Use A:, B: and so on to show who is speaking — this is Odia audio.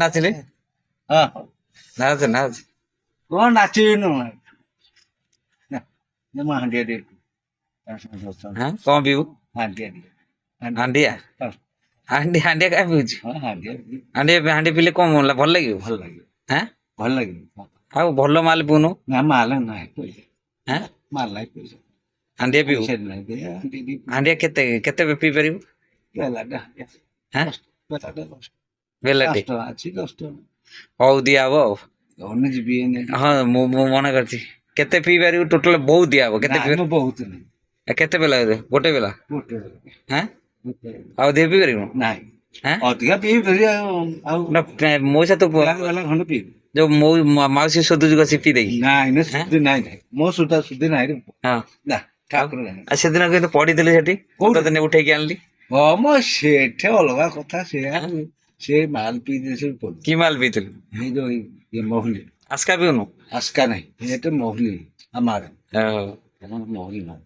A: ନାଚିଲେ
B: ହଁ
A: ନାଚ ନାଚ
B: କଣ ନାଚିବିନୁ ମୁଁ ହାଣ୍ଡିଆ ଟିକେ
A: ହଁ କଣ ପିଇବୁ
B: ହାଣ୍ଡିଆ ଟିକେ
A: ହାଣ୍ଡିଆ ହାଣ୍ଡିଆ କାଇଁ ପିଉଛୁ
B: ହଁ ହାଣ୍ଡିଆ
A: ହାଣ୍ଡିଆ ପିଇଲେ କଣ ଭଲ ଲାଗିବ
B: ଭଲ ଲାଗିବ
A: ହଁ
B: ଭଲ ଲାଗିବ
A: ଆଉ ଭଲ ମାଲ ପିଉନୁ
B: ନା ମାଲ ନାହିଁ ପଇସା
A: ହଁ
B: ମାଲ ନାହିଁ ପଇସା
A: ହାଣ୍ଡିଆ ପିଇବୁ
B: ପଇସା ନାହିଁ ଦେ ହାଣ୍ଡିଆ
A: ହାଣ୍ଡିଆ କେତେ କେତେ ପିଇ ପାରିବୁ
B: ବେଲାଟା ହାଣ୍ଡିଆ
A: ହଁ
B: ବେଲାଟା 5
A: ବେଲାଟେ
B: ଟଙ୍କା ଅଛି 10 ଟଙ୍କା
A: ହଉ ଦିଆ ହବ ଆଉ
B: ଧନ ଯିବି
A: ହଁ ମୁଁ ମନେ କରିଛି କେତେ ପିଇ ପାରିବୁ ଟୋଟାଲ ବହୁତ ଦିଆ ହବ କେତେ ପିଇ
B: ନାଇଁ ମୁଁ ବହୁତ ନାହିଁ
A: କେତେ ବେଲା ଗୋଟେ ବେଲା
B: ଗୋଟେ
A: ହଁ ଆଉ ଅଧିକ ପିଇ ପାରିବୁ
B: ନାଇଁ
A: ହଁ
B: ଅଧିକା ପିଇ ପାରିବି ଆଉ
A: ନା ମଉସା ତ
B: ବେଲା ଖଣ୍ଡେ ପିଇବି
A: ଯୋଉ ମାଉସୀ ଶୋଧୁଛୁ କସି ପିଇ ଦେଇକି
B: ନାଇଁ ନା ସୁଧି ନାଇଁ ନାଇଁ ମୋ ସୁଧା ସୁଧି ନାହିଁ ରେ
A: ହଁ
B: ନା ଠାକୁର ନାହିଁ
A: ଆଉ ସେଦିନ କିନ୍ତୁ ପଢିଥିଲି ସେଠି
B: କୋଉଠି?
A: ତତେ ଉଠେଇକି ଆଣିଲି
B: ହଁ ମୋ ସେଠି ଅଲଗା କଥା ସେୟା ସେ ମାଲ ପିଇ ଦେଇଛି
A: କି ମାଲ ପିଇଥିଲୁ
B: ଏଇ ଯୋଉ ଇଏ ମହୁଲି
A: ଆସ୍କା ପିଉନୁ
B: ଆସ୍କା ନାହିଁ ଏଟା ମହୁଲି ଆମର
A: ହଉ
B: ମହୁଲି ନାହିଁ